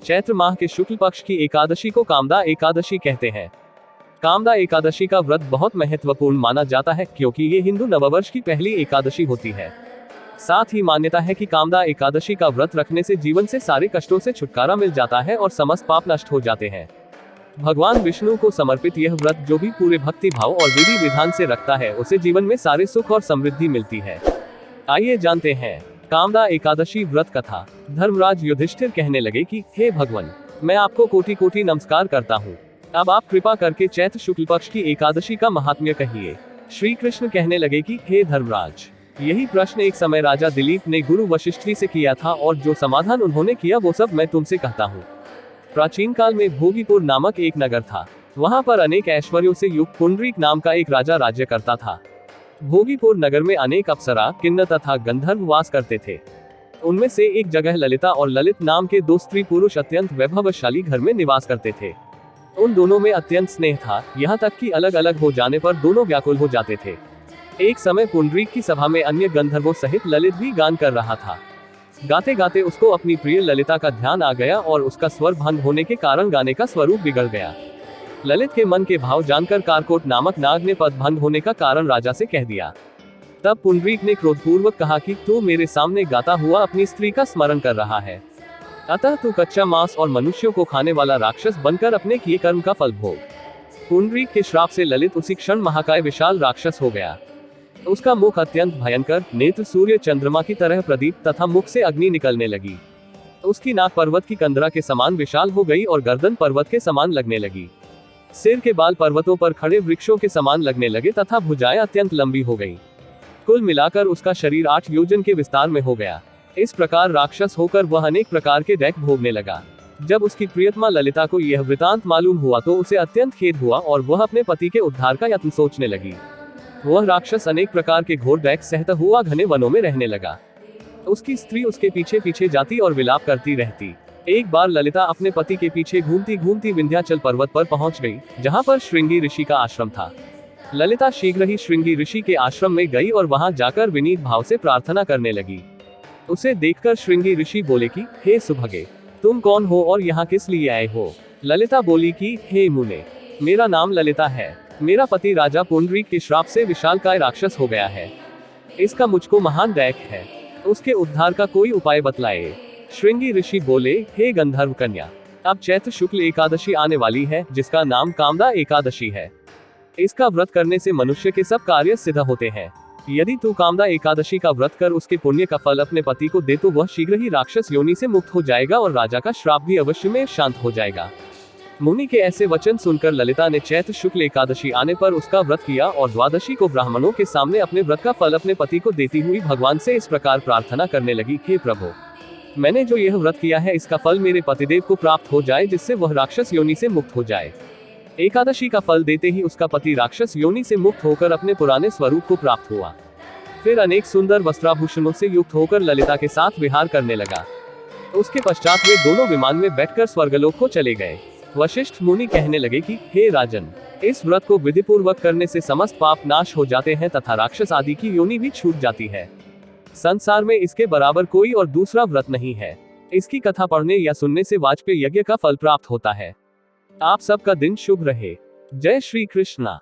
चैत्र माह के शुक्ल पक्ष की एकादशी को कामदा एकादशी कहते हैं। कामदा एकादशी का व्रत बहुत महत्वपूर्ण माना जाता है क्योंकि ये हिंदू नववर्ष की पहली एकादशी होती है। साथ ही मान्यता है कि कामदा एकादशी का व्रत रखने से जीवन से सारे कष्टों से छुटकारा मिल जाता है और समस्त पाप नष्ट हो जाते हैं। भगवान विष्णु को समर्पित यह व्रत जो भी पूरे भक्ति भाव और विधि विधान से रखता है उसे जीवन में सारे सुख और समृद्धि मिलती है। आइए जानते हैं कामदा एकादशी व्रत कथा। धर्मराज युधिष्ठिर कहने लगे कि हे भगवान, मैं आपको कोटि कोटि नमस्कार करता हूँ। अब आप कृपा करके चैत्र शुक्ल पक्ष की एकादशी का महात्म्य कहिए। श्री कृष्ण कहने लगे कि हे धर्मराज, यही प्रश्न एक समय राजा दिलीप ने गुरु वशिष्ठ से किया था और जो समाधान उन्होंने किया वो सब मैं तुमसे कहता हूँ। प्राचीन काल में भोगीपुर नामक एक नगर था। वहाँ पर अनेक ऐश्वर्यों से युक्त पुंडरीक नाम का एक राजा राज्य करता था। भोगीपुर नगर में अनेक अप्सरा, किन्नर तथा गंधर्व वास करते थे। उनमें से एक जगह ललिता और ललित नाम के दो स्त्री पुरुष अत्यंत वैभवशाली घर में निवास करते थे। उन दोनों में अत्यंत स्नेह था, यहाँ तक कि अलग अलग हो जाने पर दोनों व्याकुल हो जाते थे। एक समय पुंडरीक की सभा में अन्य गंधर्वों सहित ललित भी गान कर रहा था। गाते गाते उसको अपनी प्रिय ललिता का ध्यान आ गया और उसका स्वर भंग होने के कारण गाने का स्वरूप बिगड़ गया। ललित के मन के भाव जानकर कारकोट नामक नाग ने पद भंग होने का कारण राजा से कह दिया। तब पुंडरीक ने क्रोधपूर्वक कहा कि तू मेरे सामने गाता हुआ अपनी स्त्री का स्मरण कर रहा है, अतः तू कच्चा मांस और मनुष्यों को खाने वाला राक्षस बनकर अपने किए कर्म का फल भोग। पुंडरीक के श्राप से ललित उसी क्षण महाकाय विशाल राक्षस हो गया। उसका मुख अत्यंत भयंकर, नेत्र सूर्य चंद्रमा की तरह प्रदीप तथा मुख से अग्नि निकलने लगी। उसकी नाक पर्वत की कंदरा के समान विशाल हो गई और गर्दन पर्वत के समान लगने लगी। सिर के बाल पर्वतों पर खड़े वृक्षों के समान लगने लगे तथा भुजाएं अत्यंत लंबी हो गई। कुल मिलाकर उसका शरीर 8 योजन के विस्तार में हो गया। इस प्रकार राक्षस होकर वह अनेक प्रकार के दैक भोगने लगा। जब उसकी प्रियतमा ललिता को यह वृतांत मालूम हुआ तो उसे अत्यंत खेद हुआ और वह अपने पति के उद्धार का यत्न सोचने लगी। वह राक्षस अनेक प्रकार के घोर दैक सहता हुआ घने वनों में रहने लगा। उसकी स्त्री उसके पीछे पीछे जाती और विलाप करती रहती। एक बार ललिता अपने पति के पीछे घूमती घूमती विंध्याचल पर्वत पर पहुंच गई, जहां पर श्रृंगी ऋषि का आश्रम था। ललिता शीघ्र ही श्रृंगी ऋषि के आश्रम में गई और वहां जाकर विनीत भाव से प्रार्थना करने लगी। उसे देखकर श्रृंगी ऋषि बोले कि हे सुभगे, तुम कौन हो और यहाँ किस लिए आए हो? ललिता बोली कि हे मुने, मेरा नाम ललिता है। मेरा पति राजा पुंडरीक के श्राप से विशालकाय राक्षस हो गया है। इसका मुझको महान दैक है, उसके उद्धार का कोई उपाय बतलाए। श्रृंगी ऋषि बोले, हे गंधर्व कन्या, अब चैत्र शुक्ल एकादशी आने वाली है जिसका नाम कामदा एकादशी है। इसका व्रत करने से मनुष्य के सब कार्य सिद्ध होते हैं। यदि तू कामदा एकादशी का व्रत कर उसके पुण्य का फल अपने पति को दे तो वह शीघ्र ही राक्षस योनि से मुक्त हो जाएगा और राजा का श्राप भी अवश्य में शांत हो जाएगा। मुनि के ऐसे वचन सुनकर ललिता ने चैत्र शुक्ल एकादशी आने पर उसका व्रत किया और द्वादशी को ब्राह्मणों के सामने अपने व्रत का फल अपने पति को देती हुई भगवान से इस प्रकार प्रार्थना करने लगी, हे प्रभु, मैंने जो यह व्रत किया है इसका फल मेरे पतिदेव को प्राप्त हो जाए जिससे वह राक्षस योनि से मुक्त हो जाए। एकादशी का फल देते ही उसका पति राक्षस योनि से मुक्त होकर अपने पुराने स्वरूप को प्राप्त हुआ। फिर अनेक सुंदर वस्त्राभूषणों से युक्त होकर ललिता के साथ विहार करने लगा। उसके पश्चात वे दोनों विमान में बैठकर स्वर्गलोक को चले गए। वशिष्ठ मुनि कहने लगे कि हे राजन, इस व्रत को विधिपूर्वक करने से समस्त पाप नाश हो जाते हैं तथा राक्षस आदि की योनि भी छूट जाती है। संसार में इसके बराबर कोई और दूसरा व्रत नहीं है। इसकी कथा पढ़ने या सुनने से वाजपेय यज्ञ का फल प्राप्त होता है। आप सबका दिन शुभ रहे। जय श्री कृष्णा।